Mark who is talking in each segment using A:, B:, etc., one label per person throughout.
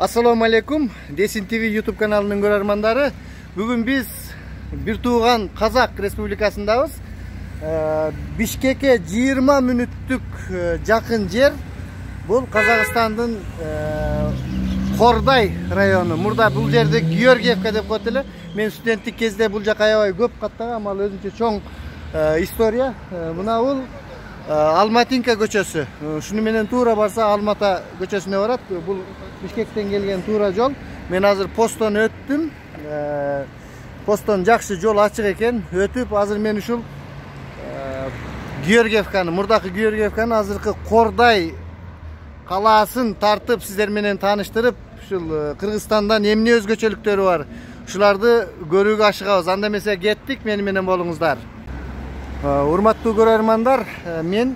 A: Assalamu alaikum. Desin TV YouTube kanalının görermandары. Bugün biz bir tuğan Kazak Respublikasındayız. Bişkek'e 20 minütlük yakın yer. Bu Kazakistan'ın Korday rayonu. Burada bu yerde Georgievka dep koyulur. Men studentlik kezde bu jaka aябай көп каттагам, ama özünçe çoğun istoriya. Buna ul Almatinka көчөсү. Şunu menen tuura barsa Almata көчөсүнө barat. Bu Bişkek'ten gelgen tuura jol. Men hazır posttan öttüm. Posttan jakşı jol açık eken. Ötüp hazır men uşul Georgievkаны, murdaki Georgievkаны hazırkı Korday kalaсын tartıp sizler menen tanıştırıp şul Kırgızstan'dan emne özgöçölüktörü var. Şulardı görүүгө aşıgabız. Anda mesela gettik, meni menen bolуңуздар. Urmattуу көрөрмандар, men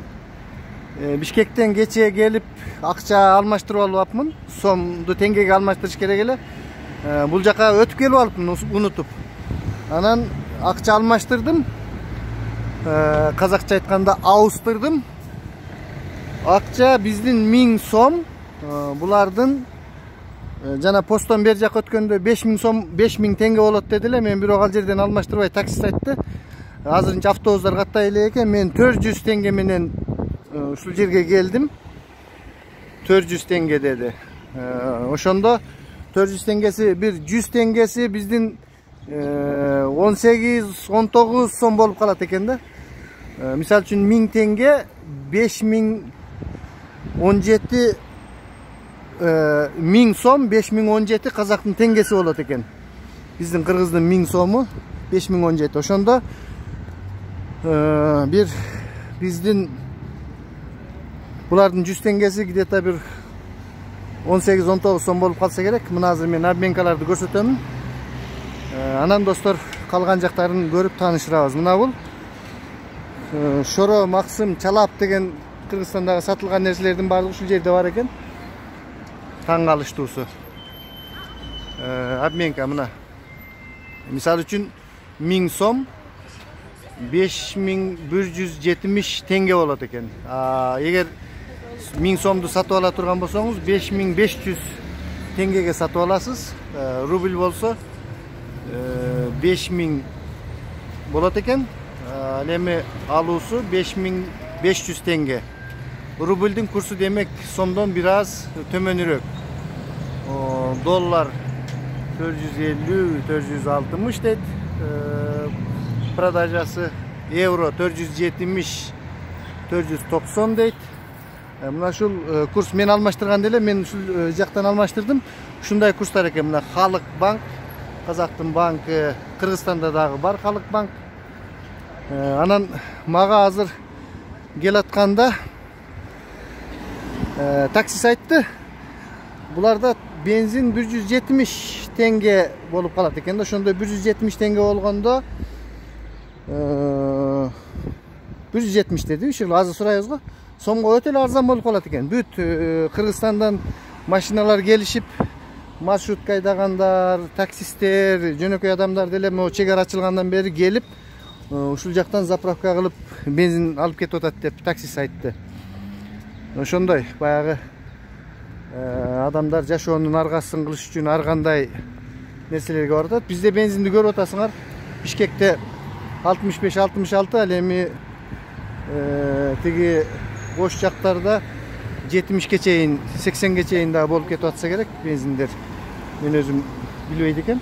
A: Bişkek'ten geçe gelip akça almaştırıp alıpmын. Somdu tengege almaştırış kerek ele. Bul jaka ötüp kelip alıpmын unutup. Anan akça almaştırdım. Kazakça aytkanda austırdım. Akça bizdin 1000 som. Bulardın jana posttan beri jak ötkөндө 5000 som, 5000 tenge bolot dediler. Men bir ogal жерден almaştırбай taksist айтты. Азырынча автобустар каттай эле экен. Мен 400 теңге менен ушул жерге келдим. 400 теңге деди. Ошондо 400 теңгеси, bir 100 теңгеси биздин 18-19 сом болуп калат экен да. Мисал үчүн 1000 теңге 5017 1000 сом 5017 казактын теңгеси болот экен. Биздин кыргыздын 1000 сому 5017. Ошондо bir bizdin bulardın 100 tengesi где-то bir 18-19 som bolup kalsa gerek. Mına hazır men обменкаларды көрсөтөмүн. Anan dostlar kalgan jaktарын görüp tanışırabыз. Mına bul Şoro, Maksım, Çalap деген Kırgızstandagы satılgan nerselerдин баардыгы ушул жерде бар экен. Таң калыштуусу. Обменка мына. Misal үчүн 1000 som 5170 tenge болот экен. Эгер 1000 сомду сатып ала турган болсоңуз 5500 теңгеге сатып аласыз. Рубль болсо 5000 болот экен. Ал эми алуусу 5500 теңге. Рубльдин курсу демек сомдон бир аз төмөнүрөөк. Доллар 450-460 дейт. Продажасы евро 470-490 дейт. Мына шул курс мен алмаштырган деле, мен ушул жактан алмаштырдым. Ушундай курстар экен. Мына Халык банк, Казактын банкы, Кыргызстанда дагы бар Халык банк. Анан мага азыр келатканда таксист айтты. Буларда бензин 170 теңге болуп калат экен да. Ошондо 170 теңге болгондо 170 dedi. Ушул азыр сурайбыз го. Сомго өтө эле арзан болуп калат экен. Бүт Кыргызстандан машиналар келишип, маршрутка айдагандар, таксисттер, жөнөкөй адамдар деле могу чегара ачылгандан бери келип, ушул жактан заправка кылып бензин алып кетип атат деп таксист айтты. Ошондой баягы адамдар жашоонун аргасын кылыш үчүн ар кандай нерселерге барат. Бизде бензинди көрүп атасыңар. Бишкекте 65-66, ал эми тиги бош жактарда 70-ке чейин, 80-ге чейин да болуп кетип атса керек бензиндер. Мен өзүм билбейт экен.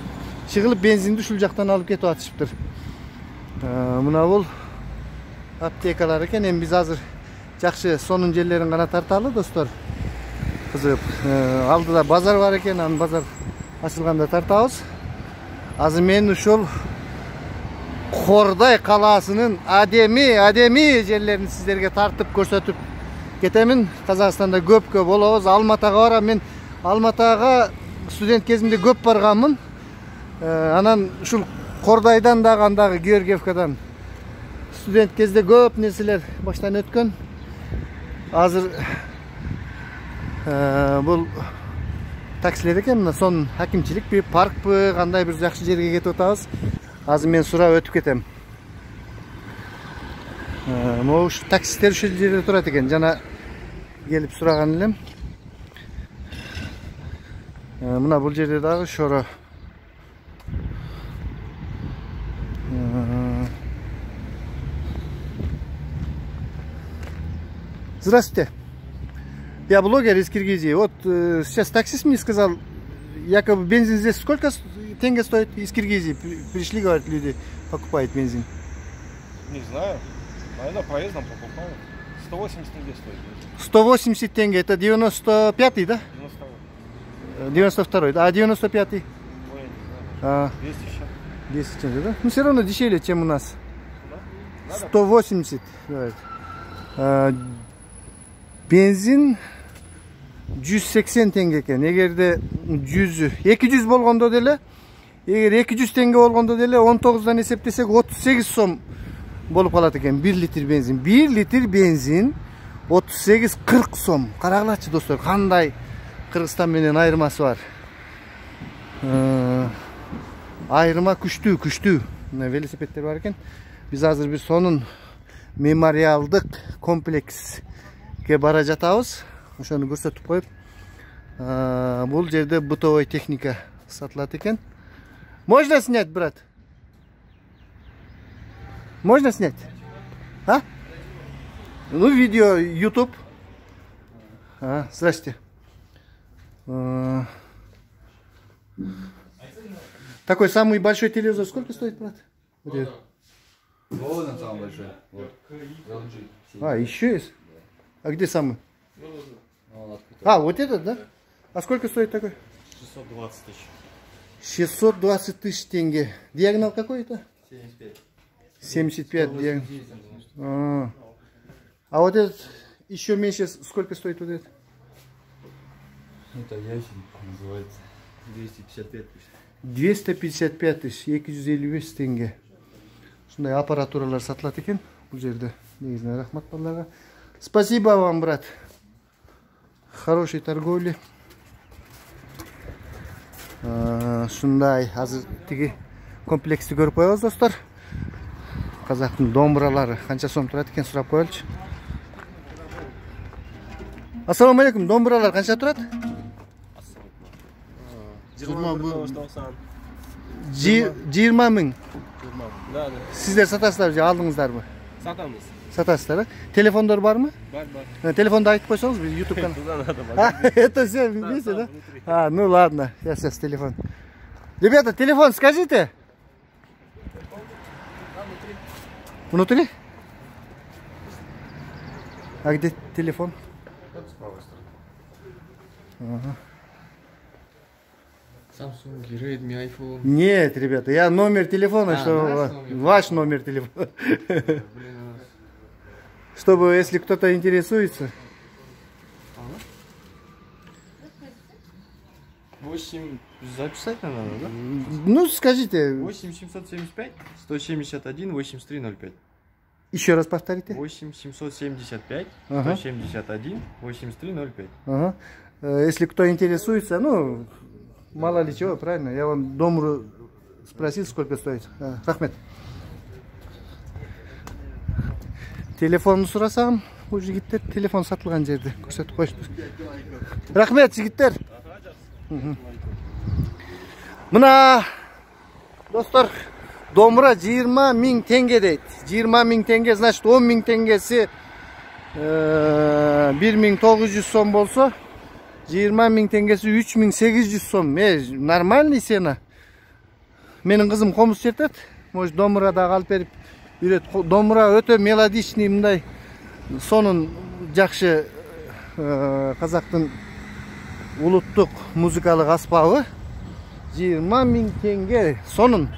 A: Чыгылып бензинди ушул жактан алып кетип атышыптыр. Мына бул аптекалар экен. Эми биз азыр жакшы сонун жерлерин гана тарталы достор. Кызып, алдыда базар бар экен, анын базар ачылганда тартабыз. Азыр мен ушул Korday kalasının ademi жерлерин сиздерге тартып көрсөтүп кетемин. Казакстанда көп болобуз. Алматага барам. Мен Алматага студент кезимде көп барганмын. Анан ушул Кордайдан дагы андагы Георгиевкадан студент кезде көп нерселер баштан өткөн. Азыр бул таксилер экен. Мына сонун хакимчиликпи, паркпы, кандай бир жакшы жерге кетип атабыз. Азыр мен сурап өтүп кетем. Могу таксисттер ушул жерде турат экен. Жана келип сураган элем. Мына бул жерде дагы шоро. Здравствуйте. Я блогер из Киргизии. Вот сейчас таксист мне сказал, якобы бензин здесь сколько тенге стоит из Киргизии? Пришли, говорят, люди покупают бензин.
B: Не знаю. Наверное, проездом покупают. 180 тенге стоит.
A: 180 тенге. Это 95-й, да? 92-й. А 95-й?
B: Ой, я не знаю. 200 еще.
A: 10 тенге, да? Ну, все равно дешевле, чем у нас.
B: Да?
A: 180. Говорит. Benzin 180 tenge ekan. Eğerde 100, 200 болгондо деле, эгер 200 тенге болгондо деле 19'dan эсептесек 38 сом болуп калат экен 1 литр бензин. 1 литр бензин 38-40 сом. Карагылачы достор, кандай Кыргызстан менен айырмасы бар. Айырма күчтүү. Мына велосипедтер бар экен. Биз азыр бир сонун мемориалдык комплекске бара жатабыз. Ошону көрсөтүп коюп, бул жерде бытовой техника сатылат экен. Можно снять, брат? Можно снять? А? Ну, видео, YouTube. Здрасте. Такой самый большой телевизор сколько стоит, брат?
C: Вот он самый большой. Вот.
A: Еще есть? А где самый? Вот этот, да? А сколько стоит такой?
B: 620 тысяч.
A: 620 тысяч тенге. Диагонал какой это?
C: 75.
A: 75 диагонал. А вот этот еще меньше, сколько стоит вот этот?
C: Это ящик называется. 255 тысяч.
A: 255 тысяч, 255 тенге. Шундай аппаратуралар сатылат экен бул жерде. Негизинен рахмат балдарга. Спасибо вам, брат. Хорошей торговли. Шундай азыр тиги комплексти көрүп коебуз достор. Казактын домбуралары канча сом турат экен сурап коелучу. Ассаламу алейкум, домбуралар канча турат? 20 миң.
B: Да.
A: Сиздер сатасыздар же алдыңыздарбы?
B: Сатамыз.
A: Сатасыздар, телефондор бармы?
B: Бар.
A: Телефонду айтып койсоңуз, биз YouTube канал.
B: Туда надо, бар.
A: Это все вместе, да? Ну ладно, я сейчас телефон. Ребята, телефон скажите. Внутри? А где телефон?
C: С правой стороны. Samsung, Redmi, iPhone.
A: Нет, ребята, я номер телефона, что ваш номер телефона. Чтобы, если кто-то интересуется.
C: 8, записать надо, да?
A: Ну, скажите.
C: 8 775 171 8305.
A: Еще раз повторите.
C: 8 775 171 8305.
A: Ага. Если кто интересуется, ну, мало ли чего, правильно? Я вам домру спросил, сколько стоит. Рахмет. Телефонunu сурасам, bu жигиттер телефон сатылган жерде көрсөтүп коюшту. Рахмет, жигиттер. Мына достор, домбура 20 миң тенге дейт. 20 миң тенге, значит 10 миң тенгеси 1900 сом болсо, 20 миң тенгеси 3800 сом. Нормальный цена. Менин кызым комуз чертет. Может домбура да алып берип үйрөт. Домбура өтө мелодичный, мындай сонун жакшы казактын улуттук музыкалык аспабы. 20 миң тенге сонун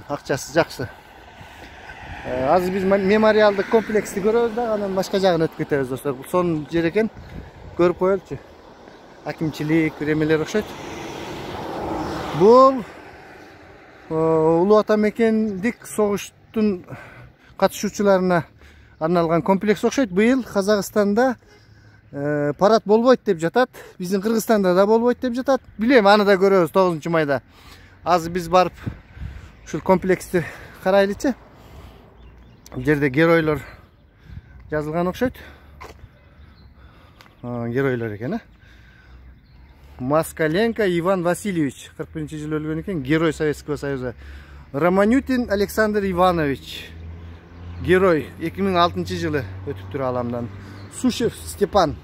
A: акчасы жакшы. Азыр биз мемориалдык комплексти көрөбүз да, анан башка жагына өтүп кетебиз достор. Бул сонун жер экен. Көрүп коелучу. Акимчилик, эмелер окшойт. Бул Улуу Ата Мекендик согуштун катышуучуларына арналган комплекс окшойт. Быйыл Казакстанда парад болбойт деп жатат. Биздин Кыргызстанда да болбойт деп жатат. Билем, аны да көрөбүз 9-майда. Азыр биз барып ушул комплексти карайлычы. Бул жерде геройлор жазылган окшойт. Геройлор экен, Москаленко Иван Васильевич, 41-жылы өлгөн экен, герой Советского Союза. Романютин Александр Иванович, герой, 2006-жылы өтүптүр аламдан. Сушев Степан,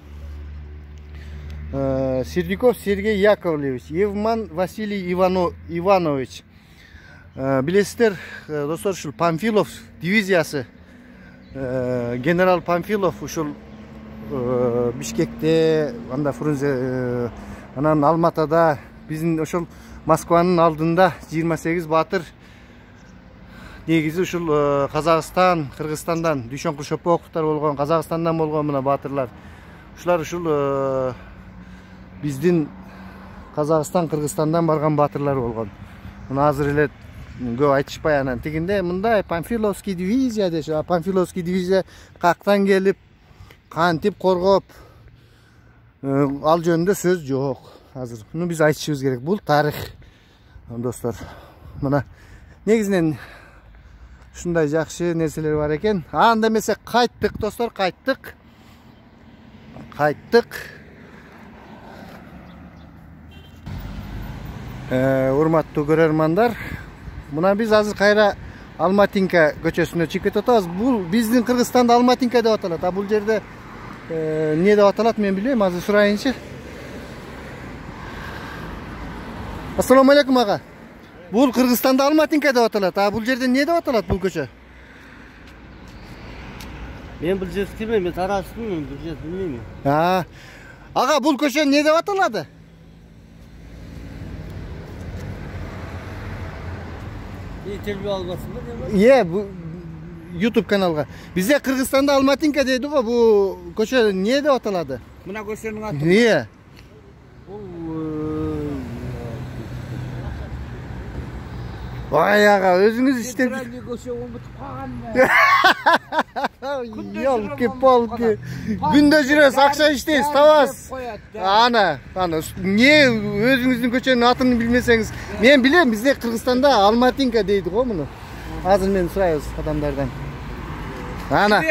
A: Сердюков Сергей Яковлевич, Евман Василий Иванович. Билесиздер, достор, ушул Памфилов дивизиясы, генерал Памфилов ушул Бишкекте, анда Фрунзе, анан Алматада, биздин ошол Москванын алдында 28 батыр. Негизи ушул Казакстан, Кыргызстандан, Дүйшөн Куршопоковтор болгон, Казакстандан болгон мына батырлар. Ушулар ушул биздин Казакстан, Кыргызстандан барган батырлар болгон. Мына азыр эле көп айтышпай анан тигинде мындай Памфиловский дивизия деши. Памфиловский дивизия кактан келип, кантип коргоп, ал жөнүндө сөз жок. Азыр муну биз айтышыбыз керек. Бул тарых, достор. Мына негизинен ушундай жакшы нерселер бар экен. Анда эмесе кайттык, достор, кайттык. Урматтуу көрөрмандар, мына биз азыр кайра Алматинка көчөсүнө чыгып кетип атабыз. Бул биздин Кыргызстанда Алматинка деп аталат. А бул жерде эмне деп аталат мен билбейм, азыр сурайынчы. Ассаламу алейкум ага. Бул Кыргызстанда Алматинка деп аталат. А бул жерде эмне деп аталат бул көчө?
D: Мен бул жерди билбейм, мен тараштымын, бул жерди билбейм.
A: Ага, бул көчө эмне деп аталады?
D: Интервью албасыңбы?
A: Бу YouTube каналга. Бизде Кыргызстанда Алматинка дейди го, бул көчө эмне деп аталады?
D: Мына көчөнүн аты.
A: Ой ага, өзүңүз иштеп. Ёлки-полки. Күндө жүрөбүз, акча иштейбиз, табасыз. Ана, эмне өзүңүздүн көчөнүн атын билмесеңиз, мен билем, бизде Кыргызстанда Алматинка дейди го муну. Азыр мен сурайбыз адамдардан. Ана,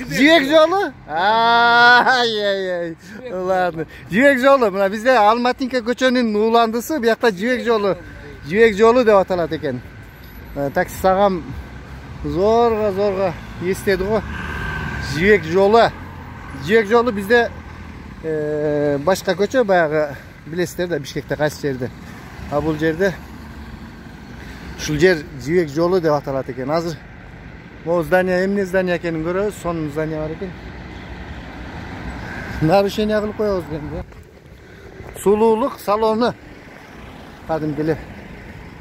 A: жибек жолу? Ай. Ладно. Жибек жолу, мына бизде Алматинка көчөнүн ууландысы, биякта жибек жолу. Жибек жолу деп аталат экен. Такси сагам зорго эстеди го. Жибек жолу. Жибек жолу бизде башка көчө, баягы билесиздер да, Бишкекте кайсы жерде. А бул жерде ушул жер жибек жолу деп аталат экен. Азыр могу здание эмне здание экенин көрөбүз, сонун здание бар экен. Нарушение кылып коебуз енді. Сулуулук салону. Кадимки эле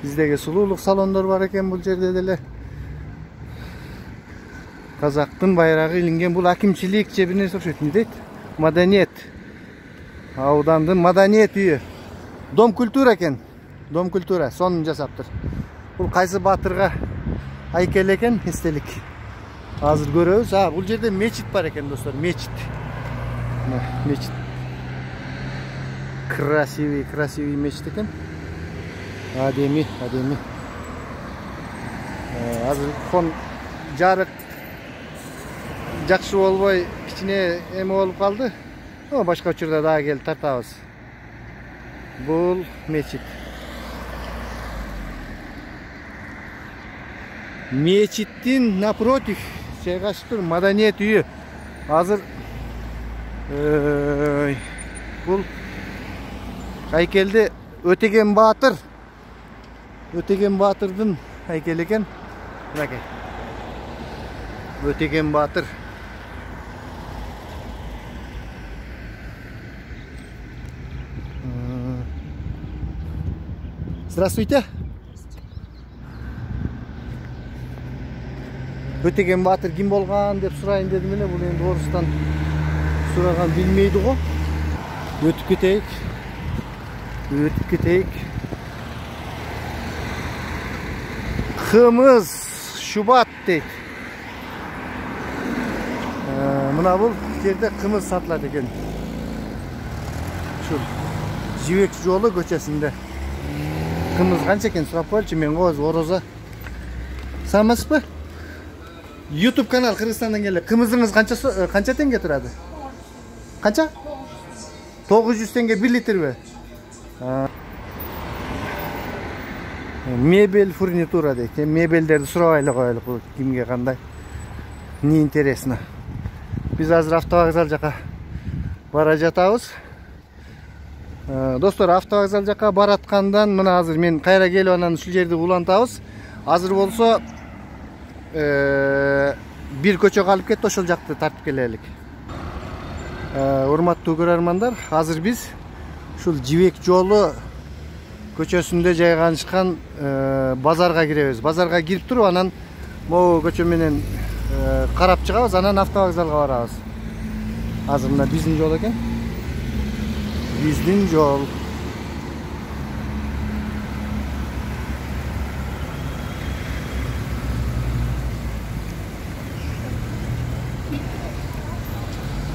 A: биздеги сулуулук салондор бар экен бул жерде деле. Казактын байрагы илинген, бул акимчилик же бир нерсе окшойт, эмне дейт? Маданиет. Аудандын маданиет үйү. Дом культура экен. Дом культура, сонун жасаптыр. Бул кайсы батырга айкел экен, эстелик. Азыр көрөбүз. Бул жерде мечит бар экен, достор, мечит. Мечит. Красивый мечит экен. Адеми. Азыр фон жарык жакшы болбой, кичине эме болуп калды. Башка учурда дагы келип тартабыз. Бул мечит. Мечиттин напротив жайгашып тур маданиет үйү. Азыр бул айкелди Өтеген Батыр. Өтеген Батырдын айкели экен. Мынакей. Өтеген Батыр. Здравствуйте. Өтеген Батыр ким болгон деп сурайын дедим эле. Бул энди орустан сураган билмейди го. Өтүп кетейик. Кымыз Шубат дейт. Мына бул жерде кымыз сатылат экен. Ушул Жибек жолу көчөсүндө. Кымыз канча экен сурап коелучу, мен коз орозо. Саламатсызбы? YouTube канал Кыргызстандан келе. Кымызыңыз канча теңге турады? Канча? 900 теңге 1 литрби? Мебель, фурнитура дейт. Мебелдерди сурабайлы коелук, кимге кандай. Не интересно. Биз азыр автовокзал жака бара жатабыз. Достор, автовокзал жака бараткандан мына азыр мен кайра келип анан ушул жерди улантабыз. Азыр болсо бир көчө калып кетти, ошол жакты тартып келелик. Урматтуу көрөрмандар, азыр биз ушул Жибек жолу көчөсүндө жайгашкан базарга киребиз. Базарга кирип туруп, анан могу көчө менен карап чыгабыз, анан автовокзалга барабыз. Азыр мына биздин жол экен. Биздин жол.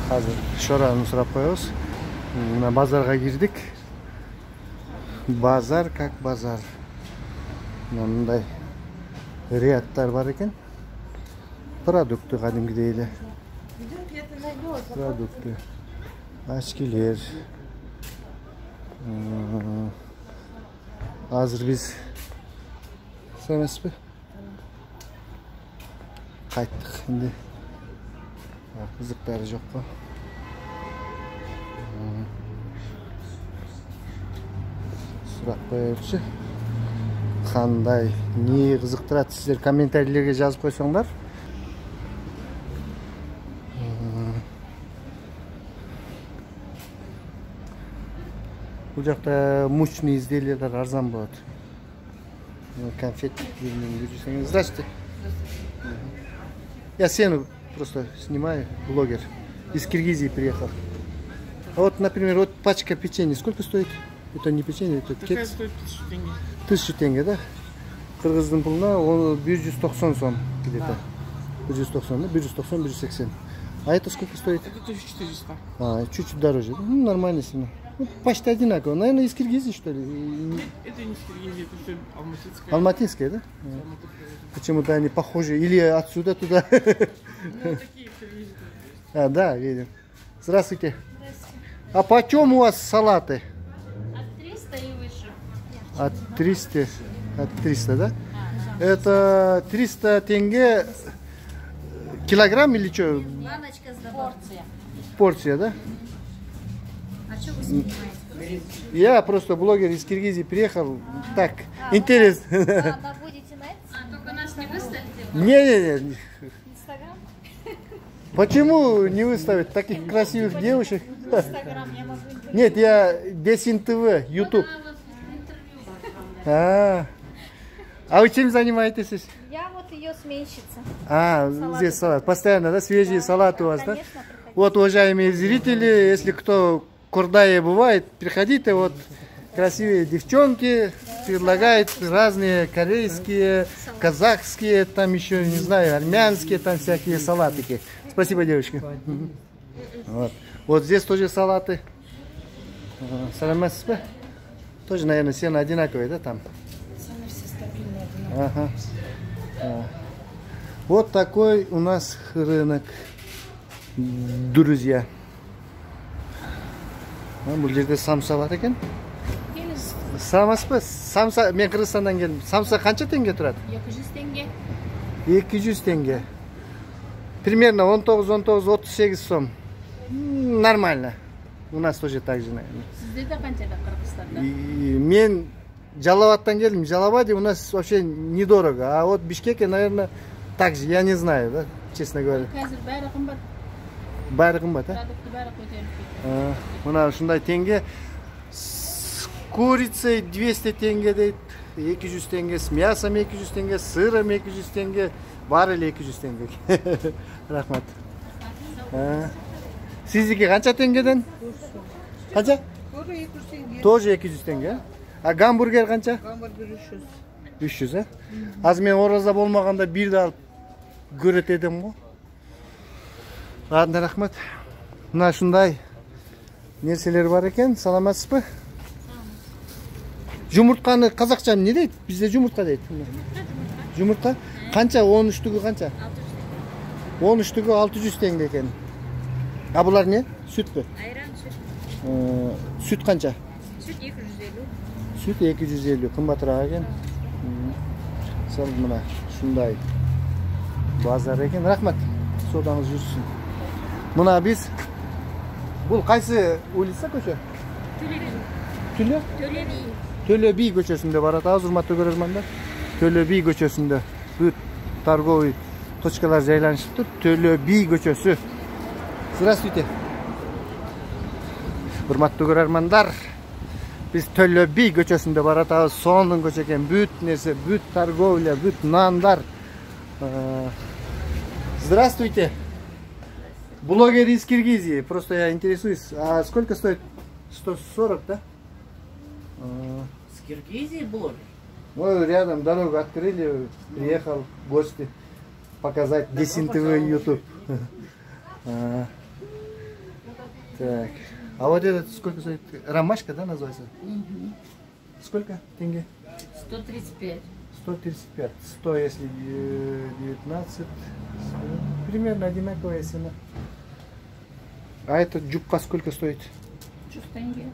A: Азыр шораны сурап коебуз. Мына базарга кирдик. Базар как базар. Мындай рядтар бар экен. Продукты кадимгидей эле. Продукты. Очкилер. Азыр биз эмеспи? Кайттык энди. Кызыктары жокко. Сурап коелучу. Кандай, не кызыктырат, сиздер комментарийлерге жазып койсоңдар. Бул жакта мучный изделиялар арзан болот. Конфет бермейм. Здравствуйте. Я сену просто снимаю, блогер. Из Киргизии приехал. А вот, например, вот пачка печенья. Сколько стоит? Это не печенье, это кекс.
B: Стоит 1000 тенге.
A: 1000 тенге, да? Кыргыздын пулуна он 190 сом где-то. 190, да? 190, 180. А это сколько стоит?
B: Это 1400.
A: Чуть-чуть дороже. Ну, нормально сильно. Ну, почти одинаково. Наверное, из Киргизии, что ли?
B: Нет, это не из Киргизии, это все алматинское.
A: Алматинское, да? Почему-то они похожи. Или отсюда туда.
B: Ну, такие в Киргизии.
A: Да, видим. Здравствуйте. Здравствуйте. А почем у вас салаты?
E: От 300 и выше.
A: От 300, да? Это 300 тенге килограмм или что?
E: Баночка с порция.
A: Порция, да?
E: А что вы снимаете?
A: Я просто блогер из Киргизии приехал. Так, интересно.
E: Вы будете на это? Только нас не выставите?
A: Не.
E: Инстаграм?
A: Почему не выставить таких красивых девушек?
E: Инстаграм я могу.
A: Нет, я Десин ТВ, YouTube. А вы чем занимаетесь?
E: Я вот ее сменщица.
A: Здесь салат. Постоянно, да? Свежие салаты у вас, да?
E: Конечно,
A: Вот, уважаемые зрители, если кто в Кордае бывает, приходите, вот красивые девчонки предлагают разные корейские, казахские, там еще, не знаю, армянские, там всякие салатики. Спасибо, девочки. Вот здесь тоже салаты. Саламатсыз. Тоже, наверное, сено одинаковые, да, там?
E: Цены все стабильные, одинаковые.
A: Ага. Вот такой у нас рынок, друзья. Бұл жерде самса бар екен. Самса, мен Кыргызстандан келдім. Самса қанша теңге тұрады?
E: 200 тенге.
A: 200 теңге. Примерно 19-38 сом. Нормально. У нас тоже так же, наверное.
E: Сізде қаншада Кыргызстанда?
A: Мен Жалаваттан келдім. Жалаваде у нас вообще недорого. А вот в Бишкеке, наверное, так же. Я не знаю, да, честно говоря.
E: Қазір бәрі қымбат.
A: Бәрі қымбат, а?
E: Продукты бәрі көтеріліп кетті.
A: Мына ушундай теңге. С курицей 200 теңге дейт. 200 теңге. С мясом 200 теңге. С сыром 200 теңге. Бар эле 200 теңге. Рахмат. Сиздики канча теңгеден? Канча? Тоже 200 теңге. А гамбургер канча?
F: Гамбургер 300.
A: 300, а? Азыр мен ораза болмаганда бирди алып көрөт эдим го. Ладно, рахмат. Мына ушундай нерселер бар экен. Саламатсызбы? Жумуртканы казакча эмне дейт? Бизде жумуртка дейт. Жумуртка? Канча? 13-түгү канча? 13-түгү 600 теңге экен. А булар не? Сүтпү?
E: Айран, сүт.
A: Сүт канча?
E: Сүт 200. 250.
A: Süt 250 kımbatıraak eкен. Сал мына шундай базар экен. Рахмат. Содаңыз жүрсүн. Мына биз бул кайсы улица көчө? Төлө? Төлө би көчөсүндө баратабыз, урматтуу көрөрмандар. Төлө би көчөсүндө бүт торговый точкалар жайланышыптыр. Төлө би көчөсү. Здравствуйте. Урматтуу көрөрмандар. Biz Төлө би көчөсүндө баратабыз. Сонун көчө экен. Бүт нерсе, бүт торговля, бүт нандар. Здравствуйте. Блогер из Киргизии. Просто я интересуюсь. А сколько стоит? 140, да?
F: С Киргизии блогер?
A: Ну, рядом дорогу открыли. Приехал в гости показать десятинтовый YouTube. Так. А вот этот сколько стоит? Ромашка, да, называется? Сколько тенге?
E: 135.
A: 135. 100, если 19. Примерно одинаковая цена. А этот джубка сколько стоит?
E: 100 тенге.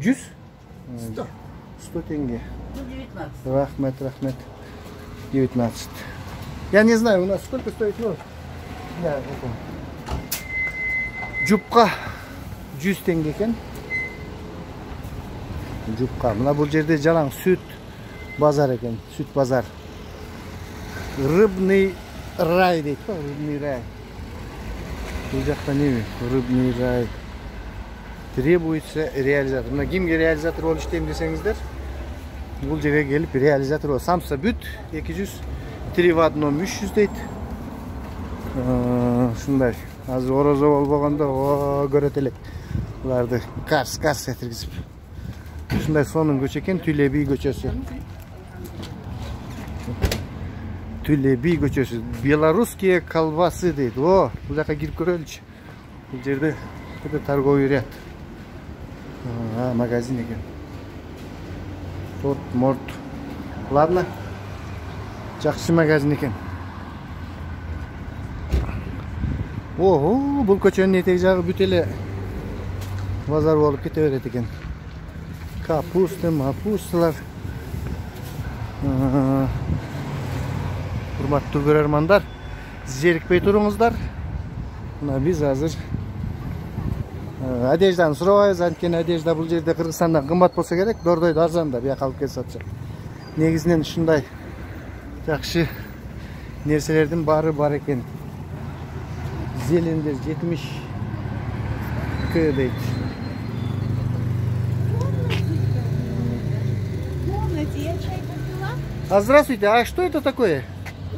A: Джуз?
F: 100.
A: 100 тенге.
F: Ну, 19.
A: Рахмет, рахмет. 19. Я не знаю, у нас сколько стоит, ну, да, это. Джубка 100 тенге екен. Джубка. Мына бул жерде жалаң сүт базар екен. Сүт базар. Рыбный рай дейт, рыбный рай. Бул жакта неме? Рыбный рай. Требуется реализатор. Мына кимге реализатор болуп иштейм десеңиздер, бул жерге келип реализатор болот. Самса бүт 200, 3 в одном 300 дейт. Ушундай. Азыр орозо болбогондо көрөт элек. Буларды карс этиргизип. Ушундай сонун көчө экен, Төлө би көчөсү. Төлө би көчөсү. Белорусские колбасы дейт. О, бул жака кирип көрөлүчү. Бул жерде это торговый ряд. Магазин екен. Торт, морт. Ладно. Жакшы магазин екен. Ого, бул көчөнүн этек жагы бүт эле базар болуп кете берет экен. Капуста, мапусталар. Урматтуу көрөрмандар, зерикпей туруңуздар. Мына биз азыр одежданы сурабайбыз. Анткени одежда бул жерде Кыргызстанда кымбат болсо керек, Дордойдо арзан да, бияка алып келип сатышат. Негизинен ушундай жакшы нерселердин баары бар экен. Зелендер 70 к дейт. А здравствуйте, а что это такое?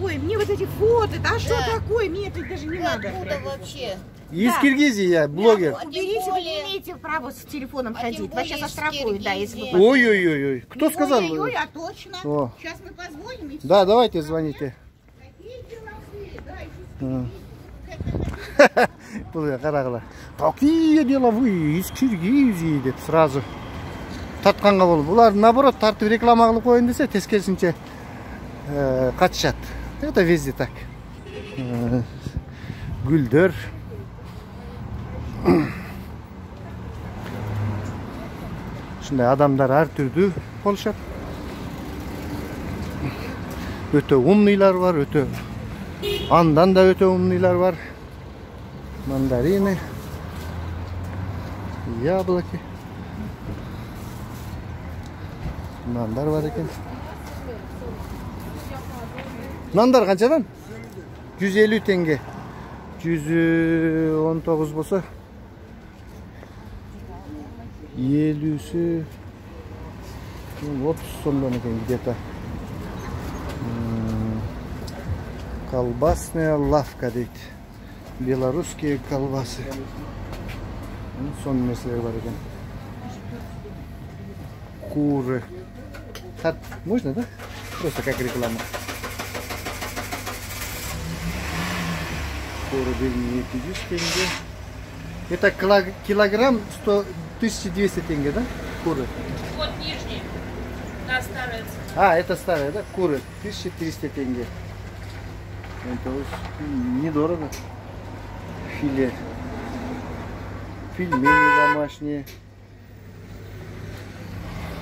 G: Ой, мне вот эти фото, да что такое? Мне это даже не надо.
E: Откуда вообще?
A: Из Киргизии я, блогер.
G: Уберите, вы не имеете права с телефоном ходить. Вас сейчас оштрафуют, да, если вы...
A: Ой-ой-ой, кто сказал?
G: Ой-ой-ой, а точно.
A: О.
G: Сейчас мы позвоним и...
A: Да, давайте звоните. Какие деловые из Киргизии деп сразу тартканга болуп. Булар наоборот тартып реклама кылып коеюн десе, тескерисинче катышат. Это везде так. Гүлдөр. Ушундай адамдар ар түрдүү болушат. Өтө умныйлар бар, өтө андан да өтө умныйлар бар. Мандарины, яблоки. Нандар бар екен. Нандар канчадан? 150 тенге. 119 болса 50-сі 30 сомдон екен где-то. Колбасная лавка дейт. Белорусские колбасы. Сон нерселер бар екен. Куры. Можно, да? Просто как реклама. Куры 200 тенге. Это килограмм 1200 тенге, да? Куры.
E: Вот нижний. Да, старая цена.
A: А, это старая, да? Куры 1300 тенге. Это недорого. Филе. Пельмени домашние.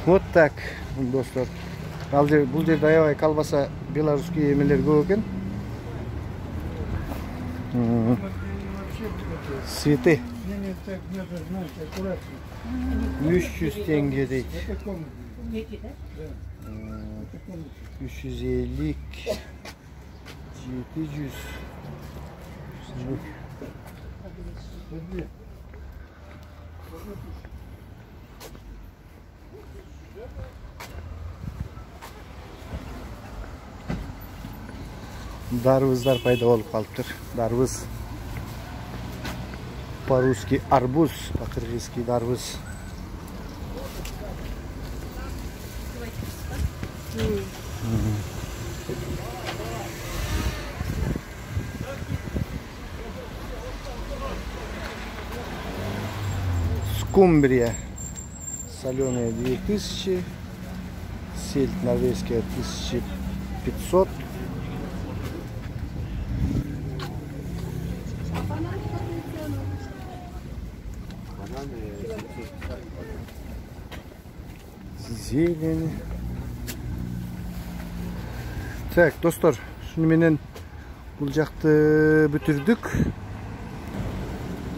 A: Вот так, достор. Бул жерде аябай колбаса белорусский эмелер көп экен. Цветы. 300 теңге дейт. 350, 700. Дарвыздар пайда болуп калыптыр. Дарвыз. По-русски арбуз, по-кыргызски дарвыз. Скумбрия. Соленая 2000. Сельдь норвежская 1500. Зелень. Так, достор, шуну менен бул жакты бүтүрдүк.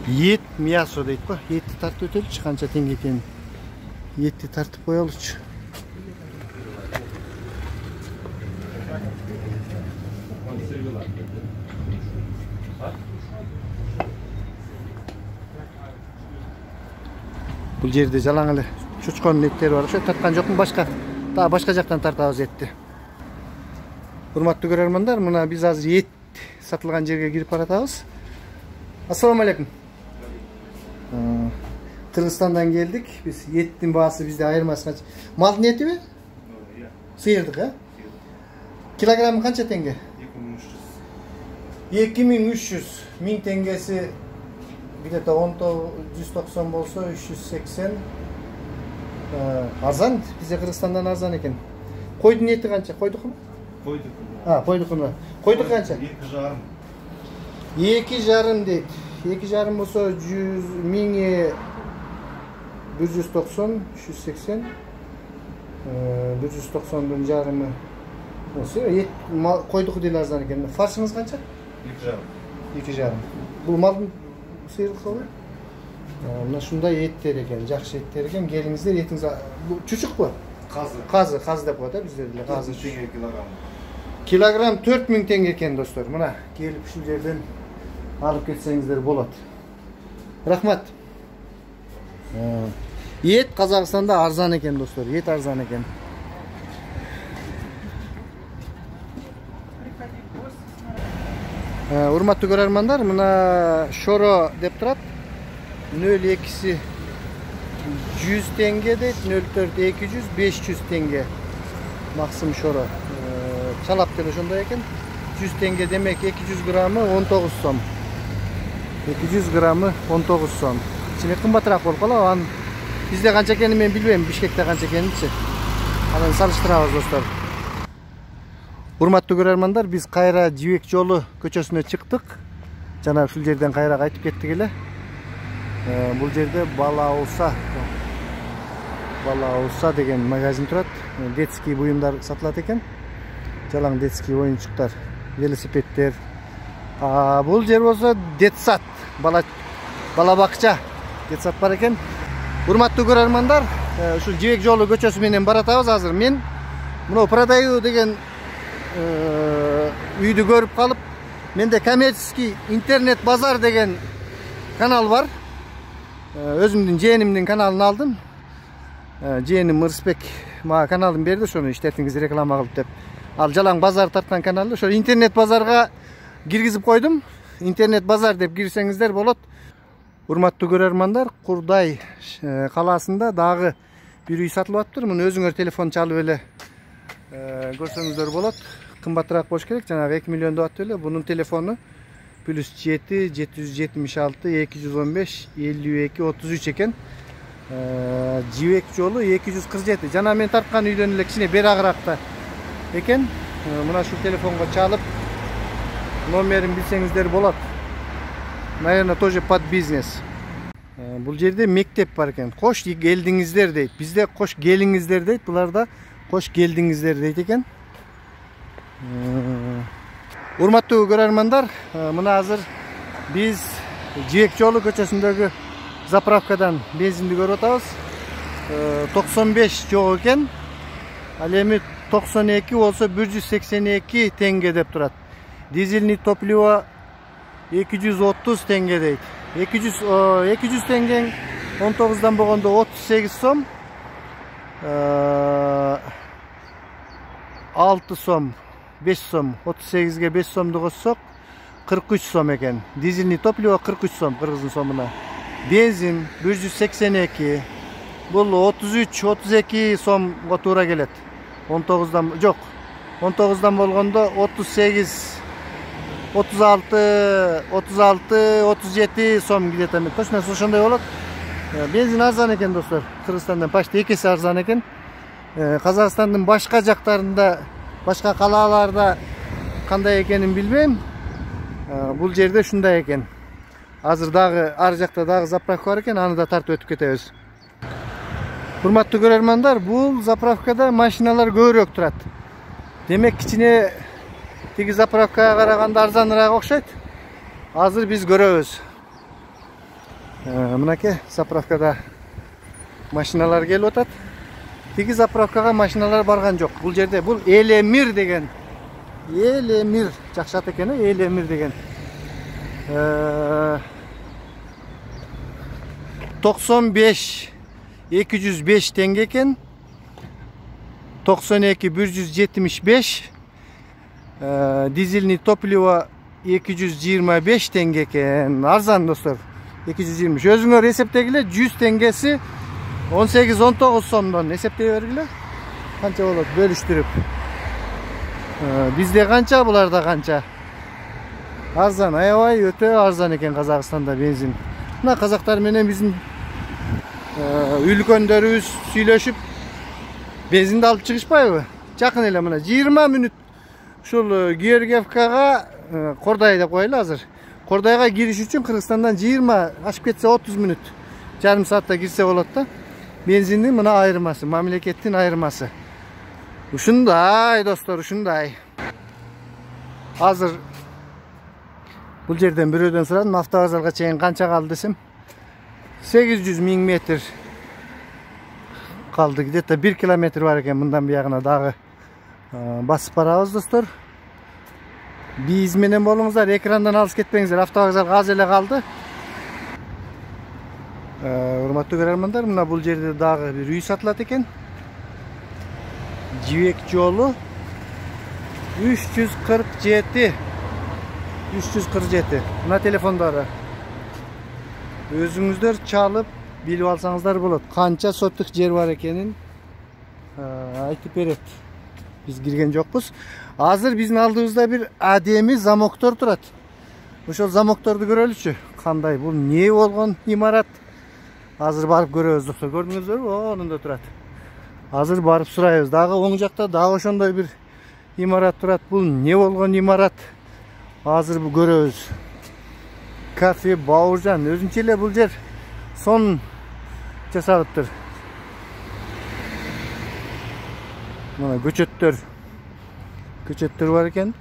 A: Ет мясо дейт го. Етти тартып өтөлүчү, канча теңге экенин. Етти тартып коелучу. Бул жерде жалаң эле чучкон еттери бар. Ошо тарткан жокмун, башка жактан тартабыз этти. Урматтуу көрөрмандар, мына биз азыр ет сатылган жерге кирип баратабыз. Ассаламу алейкум. Кыргызстандан келдик. Биз еттин баасы бизде айырмасы канча? Малдын этиби? Сыйырдык, а? Килограммы канча теңге? 2300. 1000 теңгеси где-то 190 болсо 380. Арзан, бизде Кыргызстандан арзан экен. Койдун эти канча? Койдукму?
C: Койдук.
A: Койдукму? Койдук канча?
C: 2,5.
A: 2,5 дейт. 2,5 болсо 1000 190, 380. 190дун жарымы. Болсо эт койдук деле арзан экен. Фаршыңыз канча? 2,5. 2,5. Бул малдын сыйырдык болбу? Мына шундай эттер экен, жакшы эттер экен. Келиңиздер, этиңиз чучукпу? Казы деп коет, бизде деле казы. Килограмм 4000 теңге экен, достор. Мына келип ушул жерден алып кетсеңиздер болот. Рахмат. Ет Казакстанда арзан экен, достор. Ет арзан экен. Урматтуу көрөрмандар, мына шоро деп турат. 0,2 100 теңге дейт, 0,4 200, 500 теңге. Максим шоро. Чалап деле ошондой экен. 100 теңге демек 200 граммы 19 сом. 200 граммы 19 сом. Ичине кымбатыраак болуп калат. Анын бизде канча экенин мен билбейм, Бишкекте канча экенинчи. Анан салыштырабыз, достор. Урматтуу көрөрмандар, биз кайра Жибек жолу көчөсүнө чыктык. Жана ушул жерден кайра кайтып кеттик эле. Бул жерде Бала Уса деген магазин турат. Детский буюмдар сатылат экен. Жалаң детский оюнчуктар, велосипеддер. Бул жер болсо детсад, бала бакча. Детсад бар экен. Урматтуу көрөрмандар, ушул Жибек жолу көчөсү менен баратабыз азыр. Мен мына продаю деген үйдү көрүп калып, менде коммерческий интернет базар деген канал бар. Өзүмдүн жээнимдин каналын алдым. Жээним Ырысбек мага каналын берди, ошону иштетиңиз реклама кылып деп. Ал жалаң базар тарткан каналды ошо интернет базарга киргизип койдум. Интернет базар деп кирсеңиздер болот. Урматтуу көрөрмандар, Курдай калаасында дагы бир үй сатылып атыптыр. Муну өзүңөр телефон чалып эле көрсөңүздөр болот. Кымбатыраак болуш керек, жанагы 2 миллион деп атты эле. Бунун телефону +7 776 215 52 33 экен. Жибек жолу 247. Жана мен тарткан үйдөн эле кичине берагыракта экен. Мына ушул телефонго чалып номерин билсеңиздер болот. Наверное, тоже под бизнес. Бул жерде мектеп бар экен. Кош келдиңиздер дейт. Бизде кош келиңиздер дейт, буларда кош келдиңиздер дейт экен. Урматтуу көрөрмандар, мына азыр биз Жибек жолу көчөсүндөгү заправкадан бензинди көрүп атабыз. 95 жок экен. Ал эми 92 болсо 182 теңге деп турат. Дизельный топливо 230 теңге дейт. 200 теңгең 19-дан болгондо 38 сом. 6 сом, 5 сом, 38ге 5 сомду коссок 43 сом экен. Дизельный топливо 43 сом кыргыздын сомуна. Бензин 182. Бул 33-32 сомго туура келет. 19-дан жок. 19-дан болгондо 38, 36, 37 сом где-то. Точно ошондой болот. Бензин арзан экен достор. Кыргызстандан почти 2 эсе арзан экен. Казакстандын башка жактарында, башка калаларда кандай экенин билбейм. Бул жерде ушундай экен. Азыр дагы ар жакта дагы заправка бар экен, аны да тартып өтүп кетебиз. Урматтуу көрөрмандар, бул заправкада машиналар көбүрөөк турат. Демек кичине тиги заправкага караганда арзаныраак окшойт. Азыр биз көрөбүз. Мынакей заправкада машиналар келип атат. Тиги заправкага машиналар барган жок. Бул жерде бул Элемир деген. Элемир жакшат экен, Элемир деген. 95 205 теңге экен. 92 175. Дизельный топливо 225 теңге экен. Арзан достор. 220. Өзүңөр эсептегиле, 100 теңгеси 18-19 сомдон эсептей бергиле. Канча болот бөлүштүрүп. Бизде канча, буларда канча. Арзан, аябай өтө арзан экен Казакстанда бензин. Мына казактар менен биздин үлкөндөрүбүз сүйлөшүп бензинди алып чыгышпайбы? Жакын эле мына 20 мүнөт ушул Георгиевкага Кордай деп коелу азыр. Кордайга кириш үчүн Кыргызстандан 20, ашып кетсе 30 мүнөт. Жарым саатта кирсе болот да. Бензиндин мына айырмасы, мамлекеттин айырмасы. Ушундай достор, ушундай. Азыр бул жерден бирөөдөн сурадым, автовокзалга чейин канча калды десем, 800 000 метр калды. Где-то 1 километр бар экен мындан биягына дагы басып барабыз достор. Биз менен болуңуздар, экрандан алыс кетпеңиздер. Автовокзалга аз эле калды. Урматтуу көрөрмандар, мына бул жерде дагы бир үй сатылат экен. Жибек жолу 347. Мына телефондору. Өзүңүздөр чалып билип алсаңыздар болот. Канча соттук жер бар экенин айтып берет. Биз кирген жокпуз. Азыр биздин алдыбызда бир адеми замоктор турат. Ошол замокторду көрөлүчү. Кандай, бул эмне болгон имарат? Азыр барып көрөбүз достор. Көрдүңүздөрбү? Онунда турат. Азыр барып сурайбыз. Дагы оң жакта дагы ошондой бир имарат турат. Бул эмне болгон имарат? Азыр бу көрөбүз. Кафе Бауыржан. Өзүнчө эле бул жер сон жасалыптыр. Мына көчөттөр. Көчөттөр бар экен.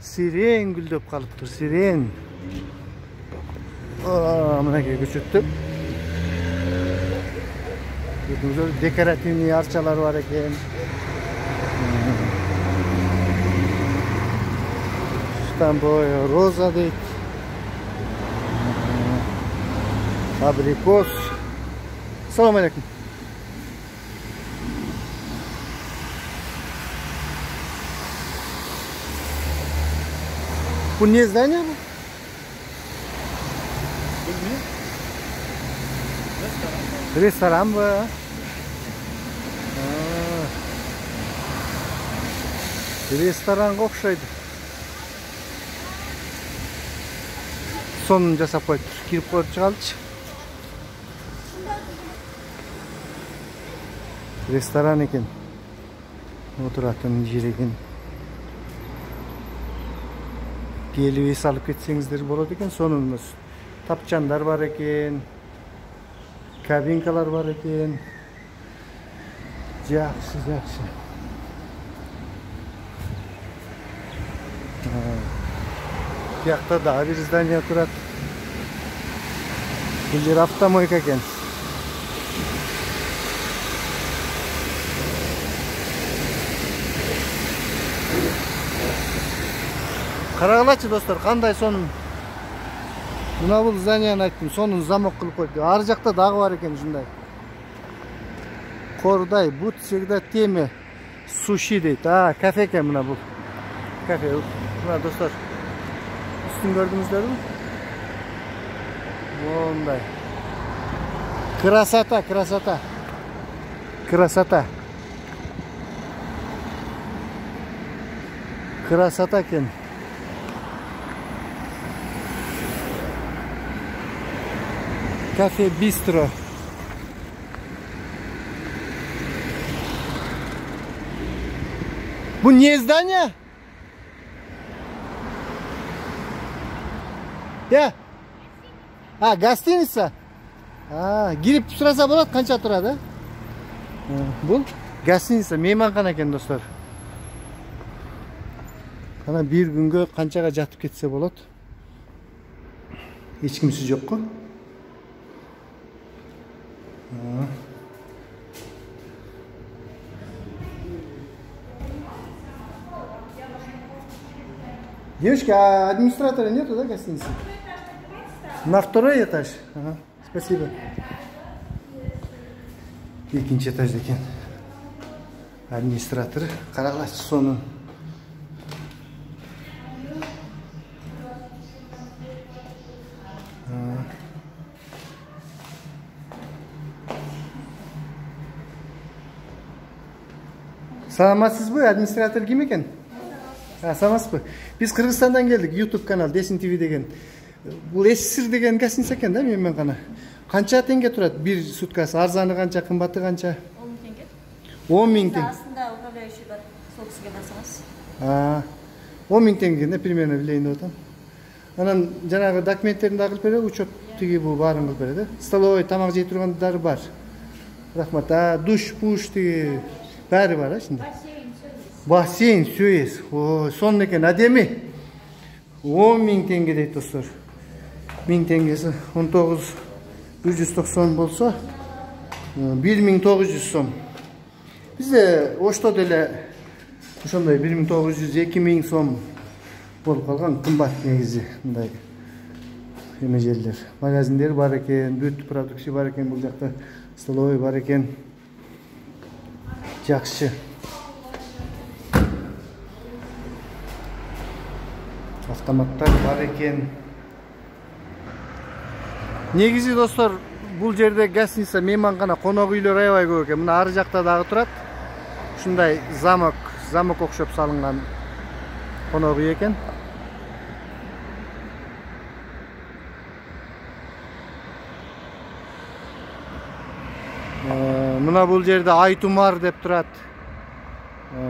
A: Сирен гүлдөп калыптыр, сирен. Мынакей көчөттөр. Декоративный арчалар бар экен. Штамбой роза дейт. Абрикос. Салам алейкум. Bu ne здание bu? Restoran bu. Restoranга окшойду. Сонун жасап койуптур. Кирип коюп чыгалычы. Ресторан экен. Отуратын жер экен. Келип эс алып кетсеңиздер болот экен. Сонун тапчандар бар экен. Кабинкалар бар екен. Жақсы. Бұяқта дағы бір здание тұрады. Бұл жер автомойка екен. Қарағылачы достар, қандай сонын. Мына бұл зданияны айттым, сонын замок қылып қойды. Ар жақта дағы бар екен жындай. Кордай, бут всегда теме. Суши дейді. Кафе екен мына бұл. Кафе. Мына достар. Үстін көрдіңіздер ме? Ондай. Красота. Красота екен. Кафе Бистро. Bu не здание? Ya. Гостиница. Girip sırasa болады, қанша тұрады? Бұл гостиница, мейманхана екен достар. Қана bir күнге қаншаға жатып кетсе болады. Ешкімсіз жоқ қой. Девушки, а администратора нету, да, гостиницы? На второй этаж? Ага, спасибо. Екінші этаж екен. Администратор. Қарағылашы соның. Саламатсыз бі? Администратор кім екен? Саламатсыз бі? Біз Қырғызстандан келдік, YouTube канал, Десин ТВ деген. Бұл Эсир деген гостиница екен, да, мен қана. Қанша теңге тұрады? Bir суткасы. Арзаны қанша, қымбаты қанша? 10 мың теңге.
H: Астында управляющий бар, сол кісіге барсаңыз.
A: 10 мың теңге, не примерно білейін отам. Анан жаңағы документтерін да қылып береді, учет тіге бұл барын қылып береді. Столовой тамақ жей тұрғандары бар. Рахмат. Душ, пуш тіге бәрі бар, şimdi. Бассейн, сөйез. Сон екен, әдемі. 10 мың теңге дейді достар. 1000 теңгесі 19.190 болса 1900 сом. Бізде ошто деле ошондой 1900-2000 сом болып қалған, қымбат негізі мындай эме жерлер. Магазиндер бар екен, бүт продукция бар екен, бұл жақта столовый бар екен. Жақсы. Автоматтар бар екен. Негізі достар, бұл жерде гостиница, мейманхана, қонақ үйлер аябай көп екен. Мына ары жақта дағы тұрады. Шундай замок оқшап салынған қонақ үй екен. Мына бұл жерде Айтумар деп тұрады.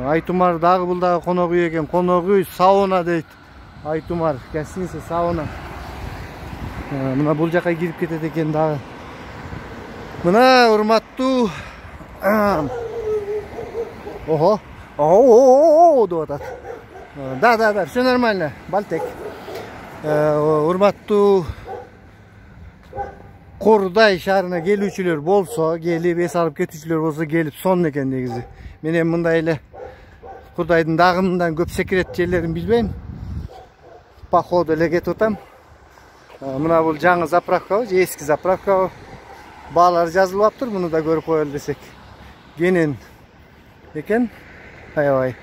A: Айтумар дағы бұл дағы қонақ үй екен. Қонақ үй сауна дейді. Айтумар, гостиница, сауна. Мына бұл жаққа кіріп кетеді екен дағы. Мына урматтуу. Ого. О-о-о-о деп атат. Да, все нормально. Балтек. Урматтуу Кордай шаарына келүүчүлөр болсо, келип эс алып кетүүчүлөр болсо, келип сон экен негизи. Мен эми мындай эле Курдайдын дагымынан көп секрет жерлерин билбейм. Походу эле кетип атам. Мына бул жаңы заправка, эски заправка. Баалар жазылып аптыр, муну да көрүп коелу десек. Кенен экен. Аябай.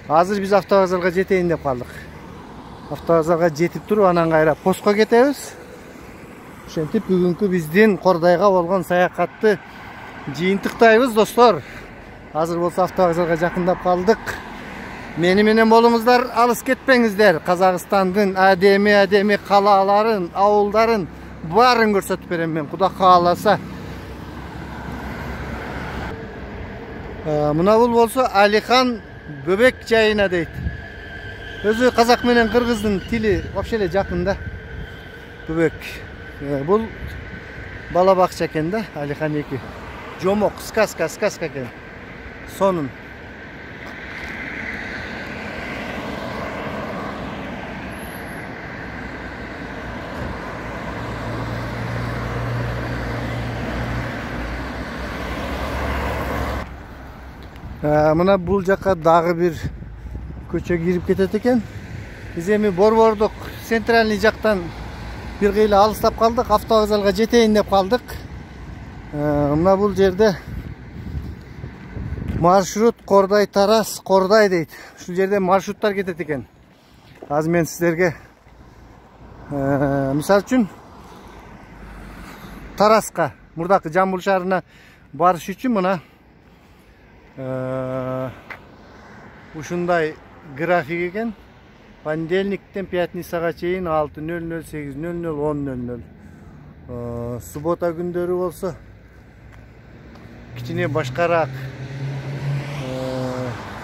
A: Азыр биз автовокзалга жетейин деп калдык. Автовокзалга жетип туруп анан кайра постко кетебиз. Ошентип бүгүнкү биздин Кордайга болгон саякатты жыйынтыктайбыз достор. Азыр болсо автовокзалга жакындап калдык. Мени менен болуңуздар, алыс кетпеңиздер. Казакстандын адеми калаларын, ауылдарын барын көрсөтүп берем мен, Кудай кааласа. Мына бул болсо Алихан Бөбек жайына дейт. Өзү казак менен кыргыздын тили вообще эле жакын да. Бөбек. Бул Bala bakça eкен da, Aliхан eki. Жомок, сказка eкен. Sonun. Mına bul жаққа дағы bir көчө кирип кетет экен. Биз эми Борбордук центральный жактан bir кыйла алыстап калдык, автовокзалга жетейин деп калдык. Мына бул жерде маршрут Кордай Тарас, Кордай дейт. Ушул жерде маршруттар кетет экен. Азыр мен сиздерге мисал үчүн Тараска, мурдакы Жамбыл шаарына барыш үчүн мына ушундай график экен. Понедельниктен пятницага чейин 6:00, 8:00, 10:00. Суббота күндөрү болсо кичине башкараак.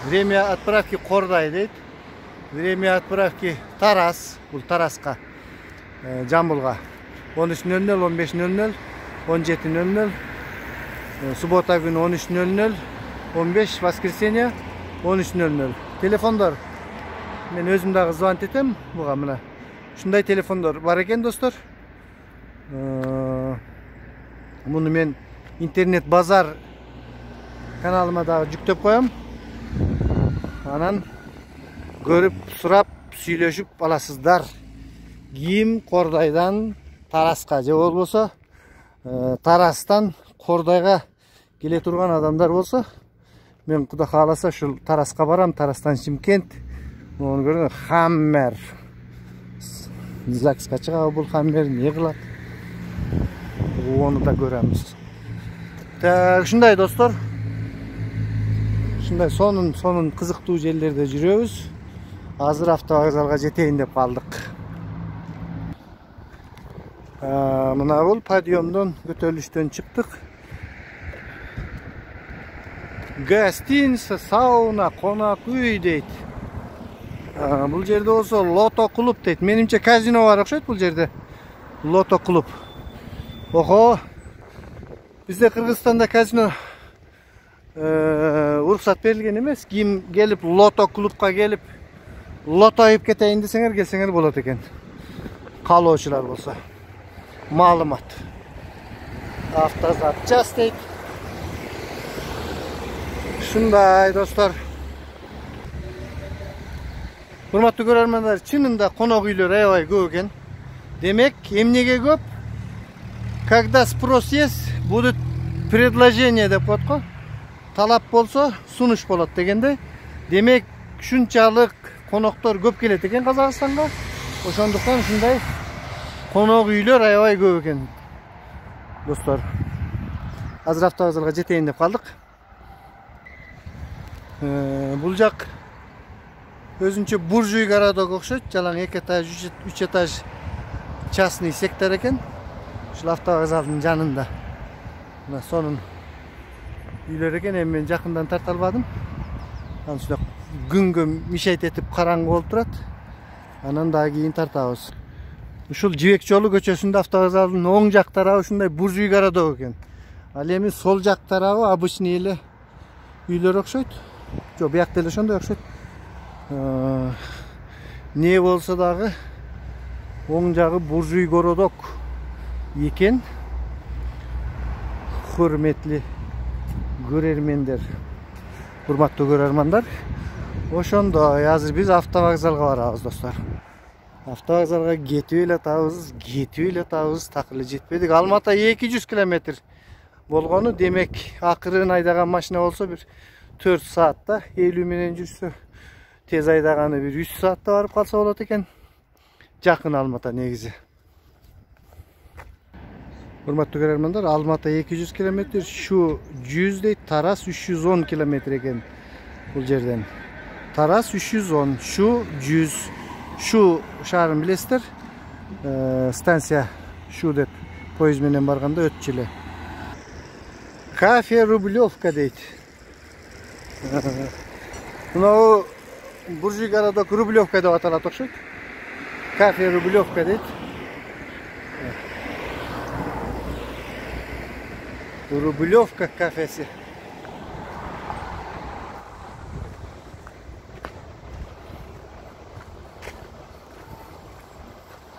A: Время отправки Кордай дейт. Время отправки Тарас, бул Тараска, Жамбылга 13:00, 15:00, 17:00. Суббота күнү 13:00, 15 воскресенье 13:00. Телефондар мен өзүм дагы звонить этем буга мына. Ушундай телефондор бар экен достор. Муну мен интернет базар каналыма дагы жүктөп коем. Анан көрүп, сурап, сүйлөшүп аласыздар. Ким Кордайдан Тараска же болбосо Тарастан Кордайга келе турган адамдар болсо, мен Кудай кааласа ушул Тараска барам, Тарастан Шымкент. Onu görün, Hammer. Zakska çığa bul Hammer ne kılat? Onu da göremiz. Şunday dostlar. Şunday sonun kızıktуу yerlerde жүрөбүz. Азыр автовокзалга жетейин деп калдык. Мына бул подъемдон көтөрүлүштөн чыктык. Гостиница, сауна, конак үй дейт. Бул жерде болсо Лото клуб дейт. Менимче казино бар окшойт бул жерде. Лото клуб. Ого. Бизде Кыргызстанда казино уруксат берилген эмес. Ким келип Лото клубка келип лото ойып кетейин десеңер, келсеңер болот экен. Каалоочулар болсо. Маалымат. Автозапчасть дейт. Шундай достор. Урматтуу көрөрмандар, чынында конок үйлөр аябай көп экен. Демек, эмнеге көп? Когда спрос есть, будут предложения деп коет го. Талап болсо, сунуш болот дегенде. Демек, ушунчалык коноктор көп келет экен Казакстанга. Ошондуктан ушундай конок үйлөр аябай көп экен. Достор, азыр автовокзалга жетейин деп калдык. Бул жак өзүнчө буржуй городок окшойт. Жалаң 2 этаж, 3 этаж частный сектор экен. Ушул автовокзалдын жанында. Мына сонун үйлөр экен. Эми мен жакындан тарта албадым. Анан ушундай күнгө мишайт этип караңгы болуп турат. Анан дагы кийин тартабыз. Ушул Жибек жолу көчөсүндө автовокзалдын оң жак тарабы ушундай буржуй городок экен. Ал эми сол жак тарабы обычный эле үйлөр окшойт. Жок, бияк деле ошондой окшойт. Не болсо дагы оң жагы буржуй городок экен. Хүрметтүү көрөрмендер, урматтуу көрөрмандар, ошондой азыр биз автовокзалга барабыз достор. Автовокзалга кетип эле атабыз, так эле жетпедик. Алмата 200 км болгону, демек акырын айдаган машина болсо бир 4 саатта, 50 менен жүрсө тез айдаганы бир 3 саатта барып калса болот экен. Жакын Алмата негизи. Урматтуу көрөрмандар, Алмата 200 км, шу 100 дейт, Тарас 310 км экен бул жерден. Тарас 310, шу 100. Шу шаарын билесиздер. Станция шу деп поезд менен барганда өтчү эле. Кафе Рублевка дейт. Мына буржуй городок Рублевка деп аталат окшойт. Кафе Рублевка дейт. Rублевka kafesi.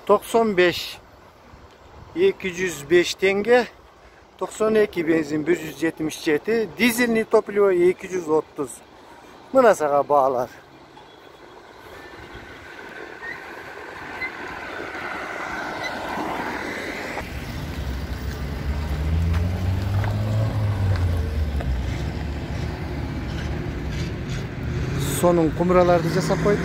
A: ...95... ...205 tenge... ...92 benzin 177... ...dizelni topluyor 230... ...buna sağa bağlar. Sonun kumralardı jasap koydu.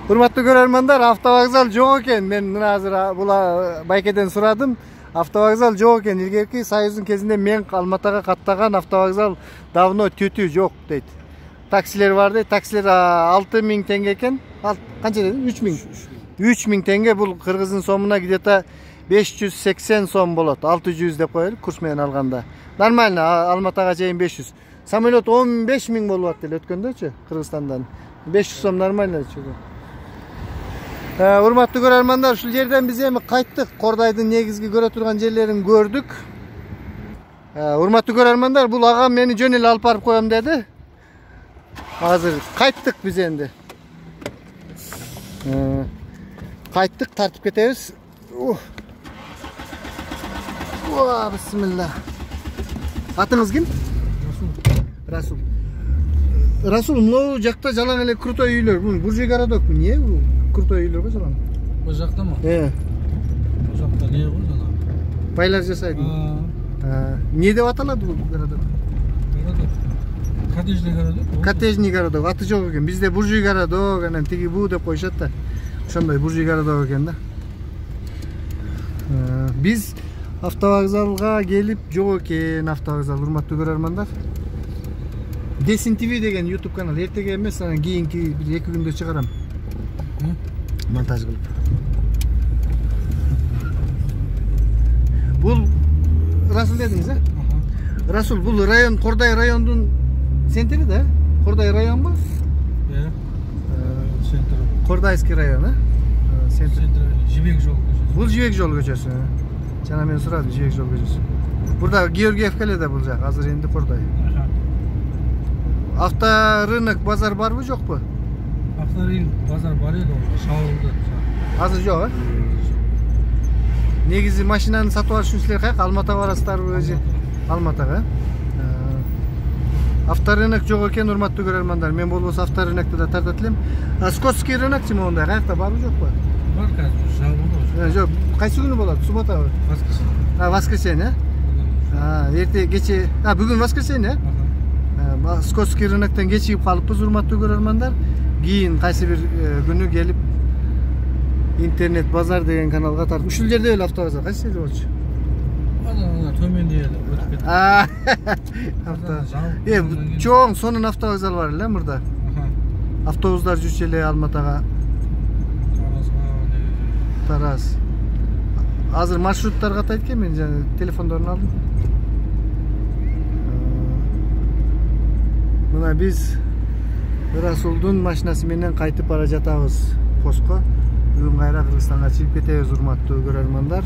A: Hurmatlı görermanlar, avtovokzal жоқ eкен. Men mына азыр була Байкеден сурадым. Avtovokzal жоқ eкен. Илгерки Союздун кезинде мен Алматага каттаган avtovokzal давно түтү жоқ дейт. Таксилер бар дейт. Таксилер 6000 теңге экен. Канча дедим? 3000. 3000 теңге бул кыргыздын сомуна где-то 580 сом болот. 600 деп коелу курс менен алганда. Нормально, Алматага чейин 500. Самолет 15 000 болуп атты эле өткөндөчү Кыргызстандан. 500 сом нормально чыгы. Урматтуу көрөрмандар, ушул жерден биз эми кайттык. Кордайдын негизги көрө турган жерлерин көрдүк. Урматтуу көрөрмандар, бул агам мени жөн эле алып барып коем деди. Азыр кайттык биз энди. Кайттык, тартып кетебиз. Бисмилlah. Атыңыз ким? Расул. Расул, мынау жакта жалаң эле крутой үйлөр. Буржуй городок. Эмне бул? Крутой үйлөр го жалаң.
C: Бул жактамы? Бул жакта не го жалаң?
A: Байлар жасайды. Эмне деп аталат бул городок?
C: Коттеджный городок.
A: Коттеджный городок. Аты жок экен. Бизде буржуй городок, анан тиги бу деп коюшат да. Ошондой буржуй городок экен да. Биз автовокзалга келип жок экен автовокзал, урматтуу көрөрмандар. Десин ТВ деген YouTube канал, эртеге эмес, анан кийинки 1-2 күндө чыгарам. Монтаж кылып. Бул Расул дедиңиз, Расул, бул район, Кордай райондун центри да? Кордай район ба?
C: Центр.
A: Кордайский район,
C: Центр. Жибек жол көчөсү.
A: Бул Жибек жол көчөсү. Жана мен сурадым, Жибек жол көчөсү. Бурда Георгиевка эле да бул жак, азыр энди Кордай. Авторынок базар барбы, жокпу?
C: Авторынок базар бар эди, шабылды.
A: Азыр жок, Негизи машинаны сатып алыш үчүн силер каяка? Алматага барасыздарбы өзү? Алматага. Авторынок жок экен, урматтуу көрөрмандар. Мен болбосо авторынокто да тартат элем. Скотский рынок мондай каякта барбы, жокпу?
C: Бар, казыр жабылды.
A: Жок, кайсы күнү болот? Субботабы?
C: Воскресенье.
A: Воскресенье, эрте кече, бүгүн воскресенье, Скотский рыноктон кечигип калыппыз, урматтуу көрөрмандар. Кийин кайсы бир күнү келип интернет базар деген каналга тартып. Ушул жерде эле автобазар, кайсы жерде болчу?
C: Ана төмөндө эле өтүп
A: кетти. Чоң сонун автовокзал бар эле мурда. Автобустар жүрчү эле Алматага. Тараз. Азыр маршруттар катайт экен, мен жана телефондорун алдым. Мына биз Расулдун машинасы менен кайтып бара жатабыз постко. Бүгүн кайра Кыргызстанга чыгып кетебиз, урматтуу көрөрмандар.